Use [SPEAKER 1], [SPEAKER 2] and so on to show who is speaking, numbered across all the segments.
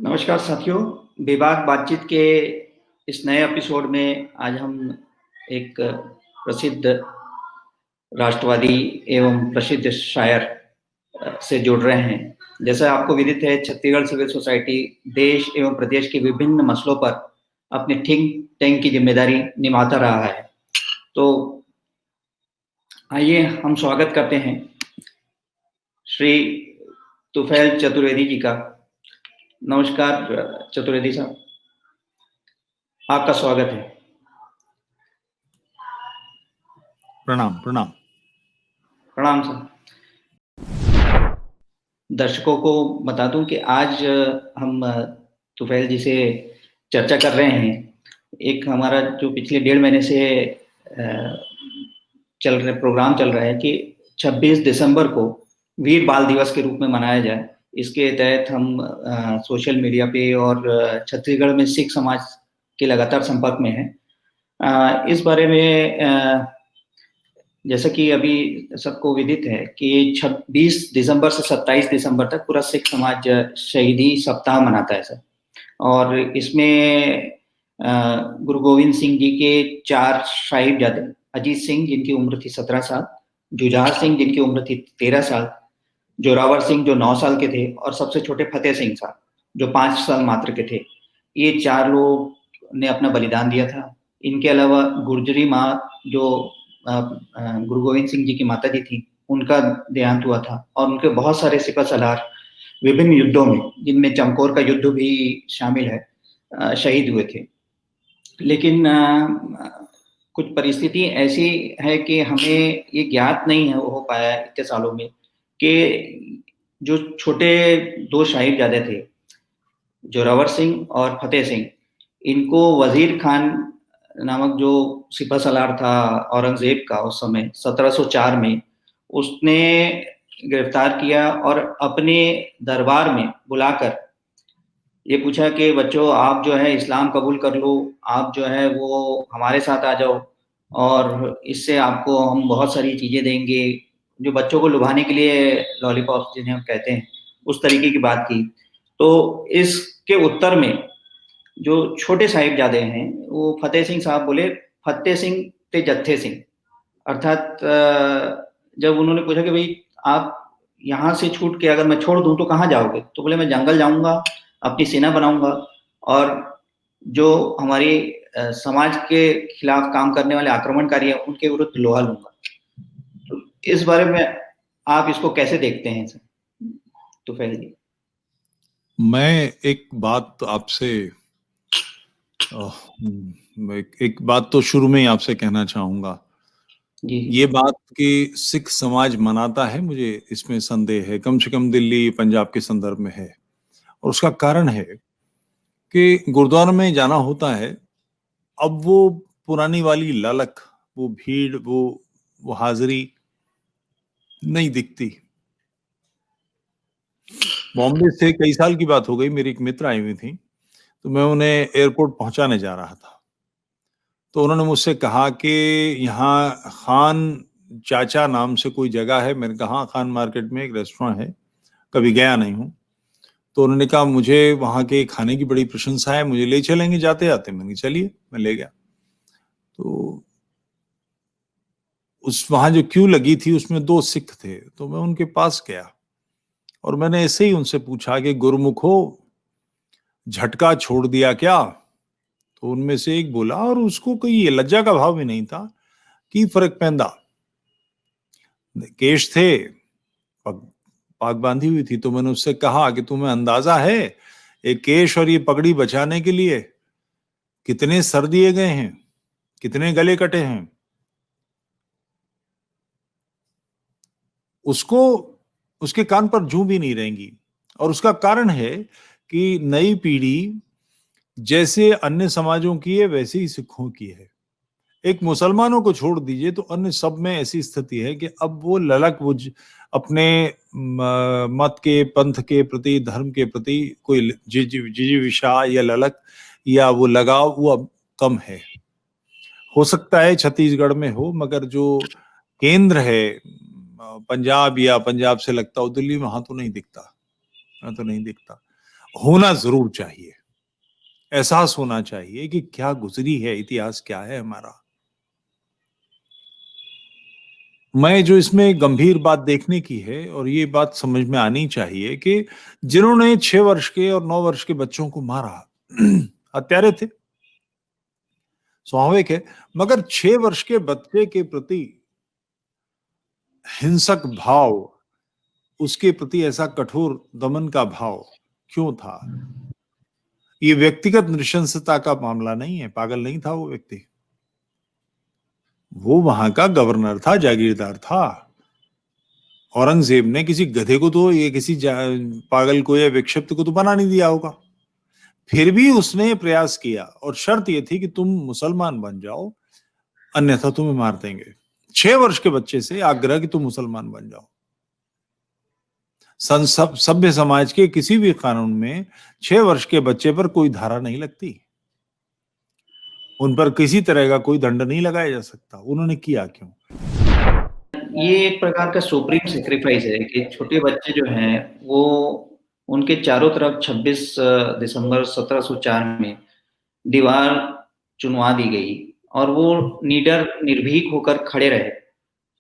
[SPEAKER 1] नमस्कार साथियों, विवाद बातचीत के इस नए एपिसोड में आज हम एक प्रसिद्ध राष्ट्रवादी एवं प्रसिद्ध शायर से जुड़ रहे हैं। जैसा आपको विदित है, छत्तीसगढ़ सिविल सोसाइटी देश एवं प्रदेश के विभिन्न मसलों पर अपने थिंक टैंक की जिम्मेदारी निभाता रहा है। तो आइए हम स्वागत करते हैं श्री तुफैल चतुर्वेदी जी का। नमस्कार चतुर्वेदी साहब, आपका स्वागत है।
[SPEAKER 2] प्रणाम प्रणाम
[SPEAKER 1] प्रणाम सर। दर्शकों को बता दूं कि आज हम तुफैल जी से चर्चा कर रहे हैं। एक हमारा जो पिछले 1.5 महीने से प्रोग्राम चल रहा है कि 26 दिसंबर को वीर बाल दिवस के रूप में मनाया जाए। इसके तहत हम सोशल मीडिया पे और छत्तीसगढ़ में सिख समाज के लगातार संपर्क में हैं। इस बारे में जैसा कि अभी सबको विदित है कि 26 दिसंबर से 27 दिसंबर तक पूरा सिख समाज शहीदी सप्ताह मनाता है सर। और इसमें गुरु गोविंद सिंह जी के 4 साहिबजादे, अजीत सिंह जिनकी उम्र थी 17 साल, जुझार सिंह जिनकी उम्र थी 13 साल, जोरावर सिंह जो 9 साल के थे, और सबसे छोटे फतेह सिंह साहब जो 5 साल मात्र के थे। ये 4 लोग ने अपना बलिदान दिया था। इनके अलावा गुर्जरी माँ जो गुरु गोविंद सिंह जी की माता जी थी, उनका देहांत हुआ था। और उनके बहुत सारे सिपह सलार विभिन्न युद्धों में, जिनमें चमकौर का युद्ध भी शामिल है, शहीद हुए थे। लेकिन कुछ परिस्थिति ऐसी है कि हमें ये ज्ञात नहीं है हो पाया इतने सालों में कि जो छोटे 2 साहिबजादे थे, जोरावर सिंह और फतेह सिंह, इनको वजीर खान नामक जो सिपह सलार था औरंगजेब का उस समय 1704 में, उसने गिरफ्तार किया और अपने दरबार में बुलाकर ये पूछा कि बच्चों, आप जो है इस्लाम कबूल कर लो, आप जो है वो हमारे साथ आ जाओ और इससे आपको हम बहुत सारी चीज़ें देंगे। जो बच्चों को लुभाने के लिए लॉलीपॉप जिन्हें हम कहते हैं, उस तरीके की बात की। तो इसके उत्तर में जो छोटे साहिबजादे हैं, वो फतेह सिंह साहब बोले, फतेह सिंह ते जत्थे सिंह। अर्थात जब उन्होंने पूछा कि भाई आप यहाँ से छूट के अगर मैं छोड़ दूं तो कहाँ जाओगे, तो बोले मैं जंगल जाऊंगा, अपनी सेना बनाऊंगा और जो हमारी समाज के खिलाफ काम करने वाले आक्रमणकारी हैं उनके विरुद्ध लोहा लूंगा। तो इस बारे में आप इसको कैसे देखते हैं सर तुफैल जी?
[SPEAKER 2] मैं एक बात आपसे एक बात तो शुरू में ही आपसे कहना चाहूंगा।
[SPEAKER 1] जी
[SPEAKER 2] ये बात कि सिख समाज मनाता है, मुझे इसमें संदेह है। कम से कम दिल्ली पंजाब के संदर्भ में है। और उसका कारण है कि गुरुद्वारा में जाना होता है। अब वो पुरानी वाली ललक, वो भीड़, वो हाजिरी नहीं दिखती। बॉम्बे से कई साल की बात हो गई, मेरी एक मित्र आई हुई थी, तो मैं उन्हें एयरपोर्ट पहुंचाने जा रहा था। तो उन्होंने मुझसे कहा कि यहाँ खान चाचा नाम से कोई जगह है। मैंने कहा हाँ, खान मार्केट में एक रेस्टोरेंट है, कभी गया नहीं हूँ। तो उन्होंने कहा मुझे वहाँ के खाने की बड़ी प्रशंसा है, मुझे ले चलेंगे जाते जाते। मैंने चलिए, मैं ले गया। तो उस वहां जो क्यू लगी थी उसमें 2 सिख थे, तो मैं उनके पास गया और मैंने ऐसे ही उनसे पूछा कि गुरुमुख हो, झटका छोड़ दिया क्या? तो उनमें से एक बोला, और उसको कोई लज्जा का भाव भी नहीं था, कि फर्क पैंदा। केश थे, पाग बांधी हुई थी। तो मैंने उससे कहा कि तुम्हें अंदाजा है ये केश और ये पगड़ी बचाने के लिए कितने सर दिए गए हैं, कितने गले कटे हैं? उसको, उसके कान पर जूं भी नहीं रहेंगी। और उसका कारण है कि नई पीढ़ी जैसे अन्य समाजों की है वैसे ही सिखों की है। एक मुसलमानों को छोड़ दीजिए तो अन्य सब में ऐसी स्थिति है कि अब वो ललक, अपने मत के, पंथ के प्रति, धर्म के प्रति कोई जिजीविषा या ललक या वो लगाव, वो अब कम है। हो सकता है छत्तीसगढ़ में हो, मगर जो केंद्र है पंजाब या पंजाब से लगता हो दिल्ली, वहां तो नहीं दिखता, वहां तो नहीं दिखता। होना जरूर चाहिए, एहसास होना चाहिए कि क्या गुजरी है, इतिहास क्या है हमारा। मैं जो इसमें गंभीर बात देखने की है और ये बात समझ में आनी चाहिए कि जिन्होंने 6 वर्ष के और 9 वर्ष के बच्चों को मारा हत्यारे थे, स्वाभाविक है। मगर 6 वर्ष के बच्चे के प्रति हिंसक भाव, उसके प्रति ऐसा कठोर दमन का भाव क्यों था? ये व्यक्तिगत नृशंसता का मामला नहीं है, पागल नहीं था वो व्यक्ति, वो वहां का गवर्नर था, जागीरदार था। औरंगजेब ने किसी गधे को तो, ये किसी पागल को या विक्षिप्त को तो बना नहीं दिया होगा। फिर भी उसने प्रयास किया और शर्त यह थी कि तुम मुसलमान बन जाओ, अन्यथा तुम्हें मार देंगे। 6 वर्ष के बच्चे से आग्रह कि तुम मुसलमान बन जाओ। सभ्य समाज के किसी भी कानून में 6 वर्ष के बच्चे पर कोई धारा नहीं लगती, उन पर किसी तरह का कोई दंड नहीं लगाया जा सकता। उन्होंने किया क्यों?
[SPEAKER 1] ये एक प्रकार का सुप्रीम सेक्रीफाइस है कि छोटे बच्चे जो हैं वो, उनके चारों तरफ 26 दिसंबर 1704 में दीवार चुनवा दी गई और वो निडर निर्भीक होकर खड़े रहे,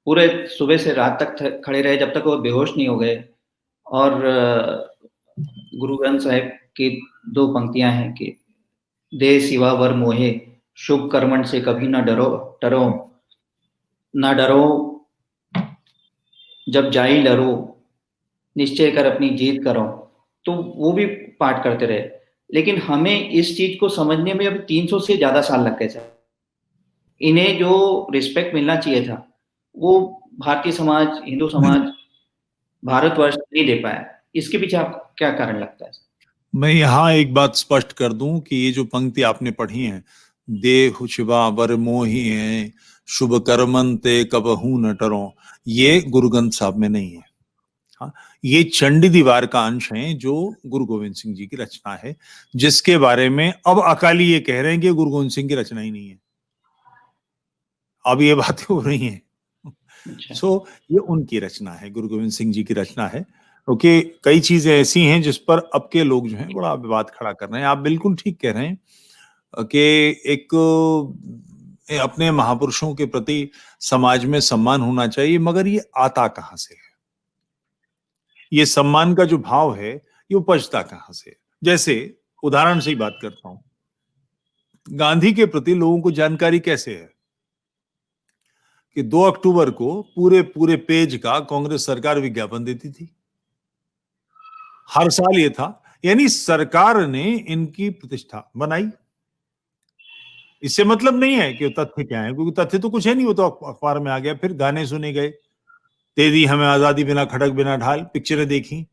[SPEAKER 1] पूरे सुबह से रात तक खड़े रहे जब तक वो बेहोश नहीं हो गए। और गुरु ग्रंथ साहिब की 2 पंक्तियां हैं कि दे सिवा वर मोहे, शुभ कर्मण से कभी ना डरो ना डरो, जब जाई लरो, निश्चय कर अपनी जीत करो। तो वो भी पाठ करते रहे, लेकिन हमें इस चीज को समझने में अब 300 से ज्यादा साल लग गए थे। इन्हें जो रिस्पेक्ट मिलना चाहिए था वो भारतीय समाज, हिंदू समाज, भारतवर्ष नहीं दे पाया। इसके पीछे आपको क्या कारण लगता है?
[SPEAKER 2] मैं यहाँ एक बात स्पष्ट कर दूं कि ये जो पंक्ति आपने पढ़ी है, देहु शिवा वर मोही है, शुभ कर्मन ते कबहू न टरो, ये गुरु ग्रंथ साहब में नहीं है। हाँ, ये चंडी दीवार का अंश है जो गुरु गोविंद सिंह जी की रचना है, जिसके बारे में अब अकाली ये कह रहे हैं कि गुरु गोविंद सिंह की रचना ही नहीं है। अब ये बातें हो रही हैं।
[SPEAKER 1] अच्छा।
[SPEAKER 2] सो ये उनकी रचना है, गुरु गोविंद सिंह जी की रचना है, क्योंकि कई चीजें ऐसी हैं जिस पर अब के लोग जो हैं बड़ा विवाद खड़ा कर रहे हैं। आप बिल्कुल ठीक कह रहे हैं कि एक अपने महापुरुषों के प्रति समाज में सम्मान होना चाहिए, मगर ये आता कहां से है? ये सम्मान का जो भाव है ये उपजता कहां से? जैसे उदाहरण से ही बात करता हूं, गांधी के प्रति लोगों को जानकारी कैसे है कि 2 अक्टूबर को पूरे पूरे पेज का कांग्रेस सरकार विज्ञापन देती थी। हर साल ये था, यानी सरकार ने इनकी प्रतिष्ठा बनाई। इससे मतलब नहीं है कि तथ्य क्या है, क्योंकि तथ्य तो कुछ है नहीं, वो तो अखबार में आ गया। फिर गाने सुने गए, दे दी हमें आजादी बिना खड़क बिना ढाल, पिक्चरें देखी।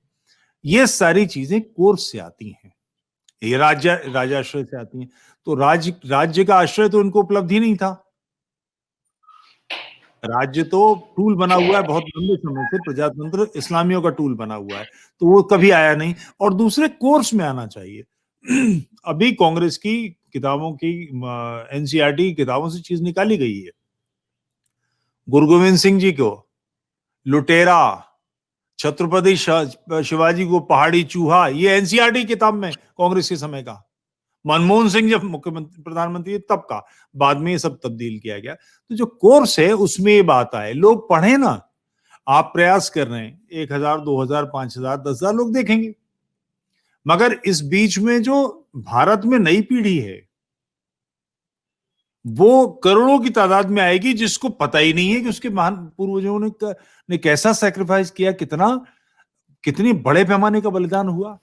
[SPEAKER 2] ये सारी चीजें कोर्स से आती हैं, ये राजाश्रय से आती हैं। तो राज्य का आश्रय तो उनको उपलब्धि नहीं था। राज्य तो टूल बना हुआ है बहुत लंबे समय से, प्रजातंत्र इस्लामियों का टूल बना हुआ है, तो वो कभी आया नहीं। और दूसरे कोर्स में आना चाहिए। अभी कांग्रेस की किताबों की, एनसीईआरटी किताबों से चीज निकाली गई है। गुरु गोविंद सिंह जी को लुटेरा, छत्रपति शिवाजी को पहाड़ी चूहा, ये एनसीईआरटी किताब में कांग्रेस के समय का। मनमोहन सिंह जब मुख्यमंत्री प्रधानमंत्री तब का, बाद में ये सब तब्दील किया गया। तो जो कोर्स है उसमें ये बात आए, लोग पढ़े ना। आप प्रयास कर रहे हैं, 1000, 2000, 5000, 10,000 लोग देखेंगे, मगर इस बीच में जो भारत में नई पीढ़ी है वो करोड़ों की तादाद में आएगी, जिसको पता ही नहीं है कि उसके महान पूर्वजों ने कैसा सैक्रिफाइस किया, कितनी बड़े पैमाने का बलिदान हुआ।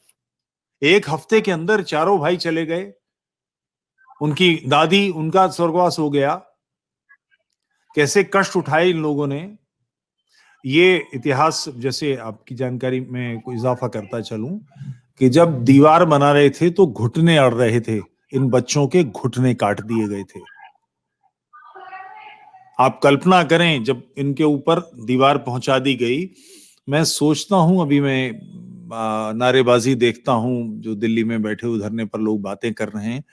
[SPEAKER 2] एक हफ्ते के अंदर चारों भाई चले गए, उनकी दादी, उनका स्वर्गवास हो गया, कैसे कष्ट उठाए इन लोगों ने। ये इतिहास, जैसे आपकी जानकारी में कोई इजाफा करता चलूं कि जब दीवार बना रहे थे तो घुटने अड़ रहे थे, इन बच्चों के घुटने काट दिए गए थे। आप कल्पना करें, जब इनके ऊपर दीवार पहुंचा दी गई, मैं सोचता हूं, अभी मैं नारेबाजी देखता हूं जो दिल्ली में बैठे उधरने पर लोग बातें कर रहे हैं,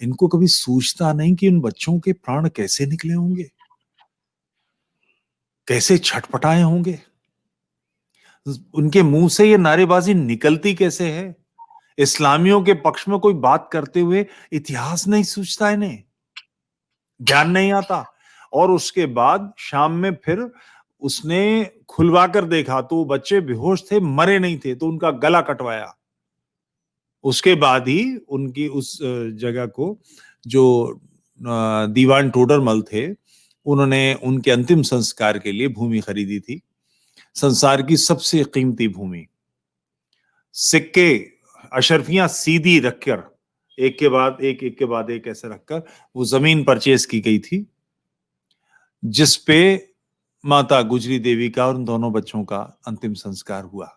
[SPEAKER 2] इनको कभी सोचता नहीं कि इन बच्चों के प्राण कैसे निकले होंगे, कैसे छटपटाए होंगे, उनके मुंह से ये नारेबाजी निकलती कैसे है। इस्लामियों के पक्ष में कोई बात करते हुए इतिहास नहीं सूझता, इन्हें ध्यान नहीं आता। और उसके बाद शाम में फिर उसने खुलवा कर देखा तो बच्चे बेहोश थे, मरे नहीं थे, तो उनका गला कटवाया। उसके बाद ही उनकी उस जगह को जो दीवान टोडरमल थे, उन्होंने उनके अंतिम संस्कार के लिए भूमि खरीदी थी, संसार की सबसे कीमती भूमि। सिक्के, अशर्फियां सीधी रखकर एक के बाद एक ऐसे रखकर वो जमीन परचेज की गई थी, जिस पे माता गुजरी देवी का और उन दोनों बच्चों का अंतिम संस्कार हुआ।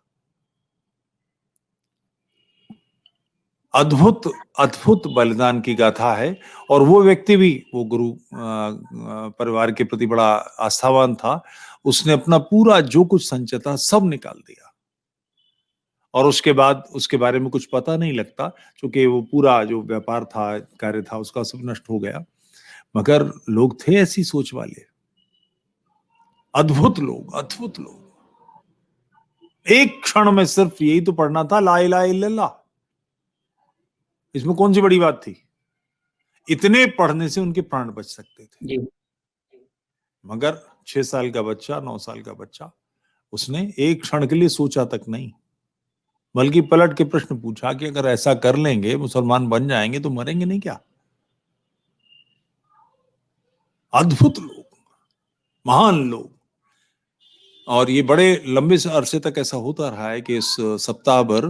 [SPEAKER 2] अद्भुत अद्भुत बलिदान की गाथा है। और वो व्यक्ति भी, वो गुरु परिवार के प्रति बड़ा आस्थावान था, उसने अपना पूरा जो कुछ संचय था सब निकाल दिया। और उसके बाद उसके बारे में कुछ पता नहीं लगता, क्योंकि वो पूरा जो व्यापार था, कार्य था, उसका सब नष्ट हो गया। मगर लोग थे ऐसी सोच वाले, अद्भुत लोग, अद्भुत लोग। एक क्षण में सिर्फ यही तो पढ़ना था, ला इलाहा इल्लल्लाह। इसमें कौन सी बड़ी बात थी? इतने पढ़ने से उनके प्राण बच सकते थे।
[SPEAKER 1] जी।
[SPEAKER 2] मगर 6 साल का बच्चा, 9 साल का बच्चा, उसने एक क्षण के लिए सोचा तक नहीं, बल्कि पलट के प्रश्न पूछा कि अगर ऐसा कर लेंगे, मुसलमान बन जाएंगे, तो मरेंगे नहीं क्या? अद्भुत लोग, महान लोग। और ये बड़े लंबे अरसे तक ऐसा होता रहा है कि इस सप्ताह भर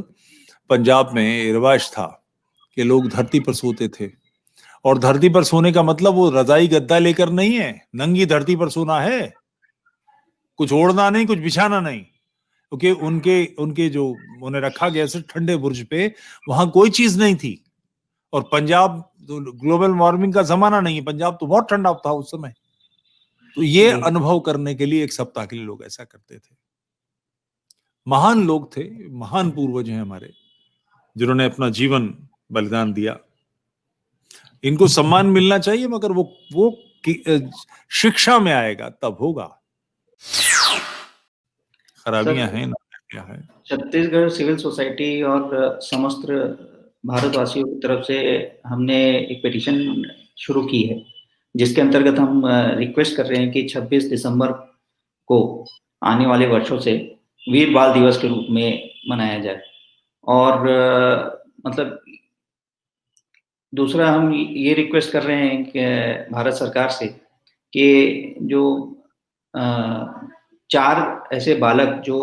[SPEAKER 2] पंजाब में रिवाज था कि लोग धरती पर सोते थे। और धरती पर सोने का मतलब वो रजाई गद्दा लेकर नहीं है, नंगी धरती पर सोना है, कुछ ओढ़ना नहीं, कुछ बिछाना नहीं। क्योंकि उनके उनके जो उन्हें रखा गया से ठंडे बुर्ज पे, वहां कोई चीज नहीं थी। और पंजाब तो ग्लोबल वार्मिंग का जमाना नहीं है, पंजाब तो बहुत ठंडा था उस समय। तो ये अनुभव करने के लिए एक सप्ताह के लिए लोग ऐसा करते थे। महान लोग थे, महान पूर्वज हैं हमारे, जिन्होंने अपना जीवन बलिदान दिया। इनको सम्मान मिलना चाहिए, मगर वो शिक्षा में आएगा तब होगा। खराबियां हैं ना, क्या है।
[SPEAKER 1] छत्तीसगढ़ सिविल सोसाइटी और समस्त भारतवासियों की तरफ से हमने एक पिटीशन शुरू की है, जिसके अंतर्गत हम रिक्वेस्ट कर रहे हैं कि 26 दिसंबर को आने वाले वर्षों से वीर बाल दिवस के रूप में मनाया जाए। और मतलब दूसरा हम ये रिक्वेस्ट कर रहे हैं कि भारत सरकार से कि जो 4 ऐसे बालक जो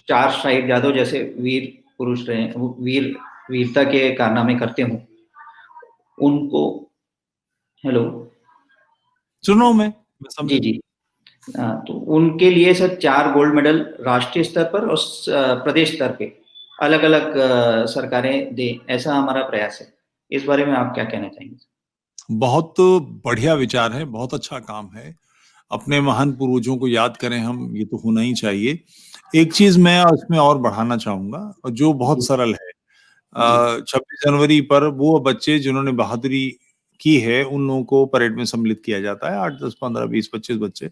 [SPEAKER 1] 4 शहीद यादव जैसे वीर पुरुष रहे, वीरता के कारनामे करते हों, उनको हेलो
[SPEAKER 2] सुनो मैं समझ।
[SPEAKER 1] जी जी। तो उनके लिए सर 4 गोल्ड मेडल राष्ट्रीय स्तर पर और प्रदेश स्तर पे अलग अलग सरकारें दें, ऐसा हमारा प्रयास है। इस बारे में आप क्या कहना चाहेंगे?
[SPEAKER 2] बहुत बढ़िया विचार है, बहुत अच्छा काम है। अपने महान पूर्वजों को याद करें हम, ये तो होना ही चाहिए। एक चीज मैं इसमें और बढ़ाना चाहूंगा, जो बहुत सरल है। 26 जनवरी पर वो बच्चे जिन्होंने बहादुरी की है, उन लोगों को परेड में सम्मिलित किया जाता है। 8, 10, 15, 20, 25 बच्चे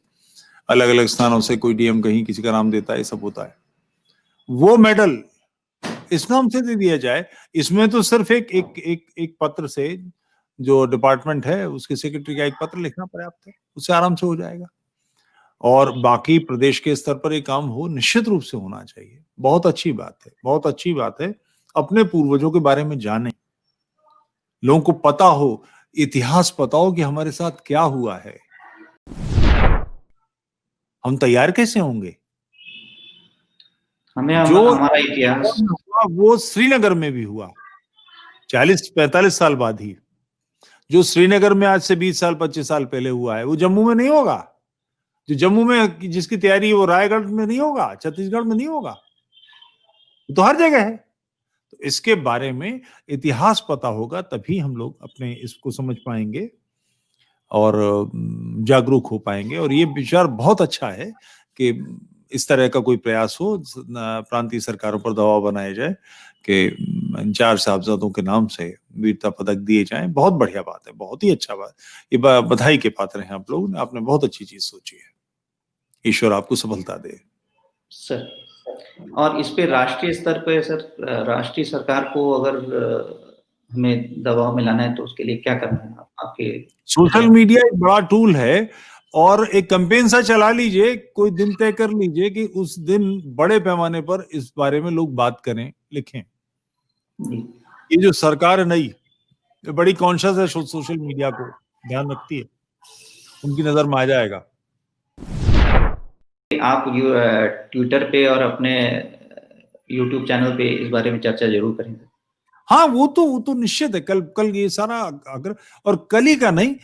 [SPEAKER 2] अलग अलग स्थानों से, कोई डीएम कहीं किसी का नाम देता है, ये सब होता है। वो मेडल इस नाम से दे दिया जाए। इसमें तो सिर्फ एक पत्र से, जो डिपार्टमेंट है उसके सेक्रेटरी का एक पत्र लिखना पर्याप्त है, उससे आराम से हो जाएगा। और बाकी प्रदेश के स्तर पर एक काम हो, निश्चित रूप से होना चाहिए। बहुत अच्छी बात है, बहुत अच्छी बात है। अपने पूर्वजों के बारे में जाने, लोगों को पता हो, इतिहास पता हो कि हमारे साथ क्या हुआ है। हम तैयार कैसे होंगे? जो
[SPEAKER 1] हमारा इतिहास
[SPEAKER 2] हुआ वो श्रीनगर में भी हुआ, 40-45 साल बाद ही। जो श्रीनगर में आज से 20 साल 25 साल पहले हुआ है, वो जम्मू में नहीं होगा। जो जम्मू में जिसकी तैयारी है, वो रायगढ़ में नहीं होगा, छत्तीसगढ़ में नहीं होगा, तो हर जगह है। तो इसके बारे में इतिहास पता होगा, तभी हम लोग अपने इसको समझ पाएंगे और जागरूक हो पाएंगे। और ये विचार बहुत अच्छा है कि इस तरह का कोई प्रयास हो, प्रांतीय सरकारों पर दबाव बनाया जाए कि 4 साहबजादों के नाम से वीरता पदक दिए जाएं। बहुत बढ़िया बात है, बहुत ही अच्छा बात। ये बधाई के पात्र हैं आप लोग, आपने बहुत अच्छी चीज सोची है। ईश्वर आपको सफलता दे
[SPEAKER 1] सर। और इस पे राष्ट्रीय स्तर पे सर, राष्ट्रीय सरकार को अगर हमें दबाव में लाना है तो उसके लिए क्या करना है आपके?
[SPEAKER 2] सोशल मीडिया एक बड़ा टूल है, और एक कैंपेन सा चला लीजिए, कोई दिन तय कर लीजिए कि उस दिन बड़े पैमाने पर इस बारे में लोग बात करें, लिखें। ये जो सरकार है नई, ये बड़ी कॉन्शियस है सोशल मीडिया को ध्यान रखती है, उनकी नजर में आ जाएगा।
[SPEAKER 1] आप ट्विटर पे और अपने यूट्यूब चैनल पे इस बारे में चर्चा जरूर करेंगे।
[SPEAKER 2] हाँ, वो तो निश्चित है। कल ये सारा, अगर, और कल ही का नहीं,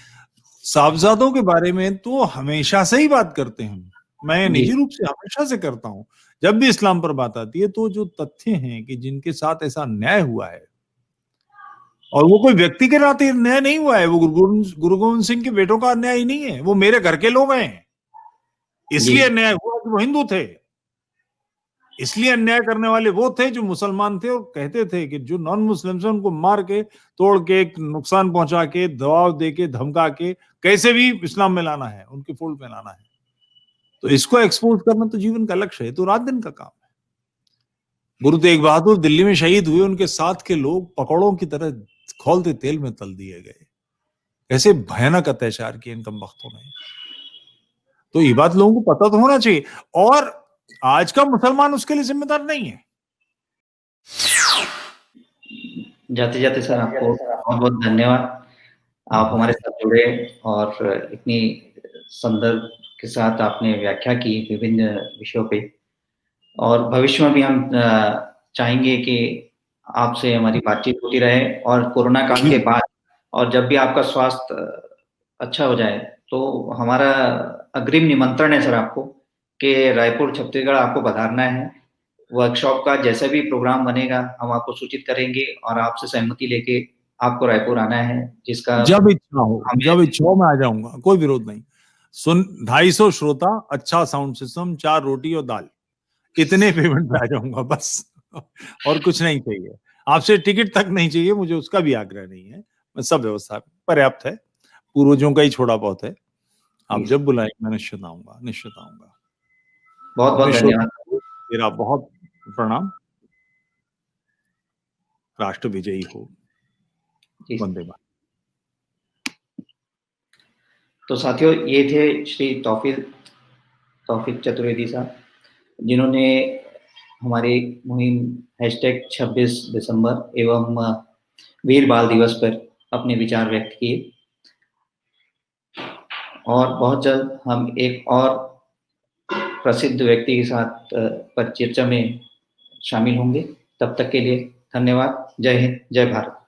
[SPEAKER 2] साहबजादों के बारे में तो हमेशा से ही बात करते हैं हम। मैं निजी रूप से हमेशा से करता हूं। जब भी इस्लाम पर बात आती है तो जो तथ्य हैं कि जिनके साथ ऐसा न्याय हुआ है, और वो कोई व्यक्ति के नाते न्याय नहीं हुआ है, वो गुरु गोविंद सिंह के बेटों का अन्याय नहीं है, वो मेरे घर के लोग हैं, इसलिए अन्याय हुआ कि वो हिंदू थे। इसलिए अन्याय करने वाले वो थे जो मुसलमान थे और कहते थे कि जो नॉन मुस्लिम है उनको मार के, तोड़ के, नुकसान पहुंचा के, दबाव दे के, धमका के कैसे भी इस्लाम में लाना है, उनके फोल्ड में लाना है। तो इसको एक्सपोज करना तो जीवन का लक्ष्य है, तो रात दिन का काम है। गुरु तेग बहादुर दिल्ली में शहीद हुए, उनके साथ के लोग पकौड़ों की तरह खौलते तेल में तल दिए गए। ऐसे भयानक अत्याचार किए इन कम वक्तों ने। तो ये बात लोगों को पता तो होना चाहिए, और आज का मुसलमान उसके लिए जिम्मेदार नहीं है।
[SPEAKER 1] जाते जाते सर आपको बहुत बहुत धन्यवाद। आप हमारे साथ जुड़े और इतनी संदर्भ के साथ आपने व्याख्या की विभिन्न विषयों पे, और भविष्य में भी हम चाहेंगे कि आपसे हमारी बातचीत होती रहे, और कोरोना काल के बाद और जब भी आपका स्वास्थ्य अच्छा हो जाए तो हमारा अग्रिम निमंत्रण है सर आपको कि रायपुर छत्तीसगढ़ आपको पधारना है। वर्कशॉप का जैसा भी प्रोग्राम बनेगा हम आपको सूचित करेंगे, और आपसे सहमति लेके आपको रायपुर आना है, जिसका
[SPEAKER 2] जब इच्छा हो मैं आ जाऊंगा, कोई विरोध नहीं। 250 श्रोता, अच्छा साउंड सिस्टम, 4 रोटी और दाल, इतने पेमेंट पे आ जाऊंगा बस, और कुछ नहीं चाहिए। आपसे टिकट तक नहीं चाहिए, मुझे उसका भी आग्रह नहीं है। सब व्यवस्था पर्याप्त है, पूर्वजों का ही छोड़ा बहुत है। आप जब बुलाएंगे मैं निश्चित आऊंगा, निश्चित आऊंगा।
[SPEAKER 1] बहुत बहुत धन्यवाद।
[SPEAKER 2] मेरा बहुत प्रणाम। राष्ट्र विजयी हो। वंदे मातरम।
[SPEAKER 1] तो साथियों, ये थे श्री तौफीक चतुर्वेदी साहब, जिन्होंने हमारी मुहिम #26 दिसंबर एवं वीर बाल दिवस पर अपने विचार व्यक्त किए। और बहुत जल्द हम एक और प्रसिद्ध व्यक्ति के साथ परिचर्चा में शामिल होंगे। तब तक के लिए धन्यवाद। जय हिंद, जय भारत।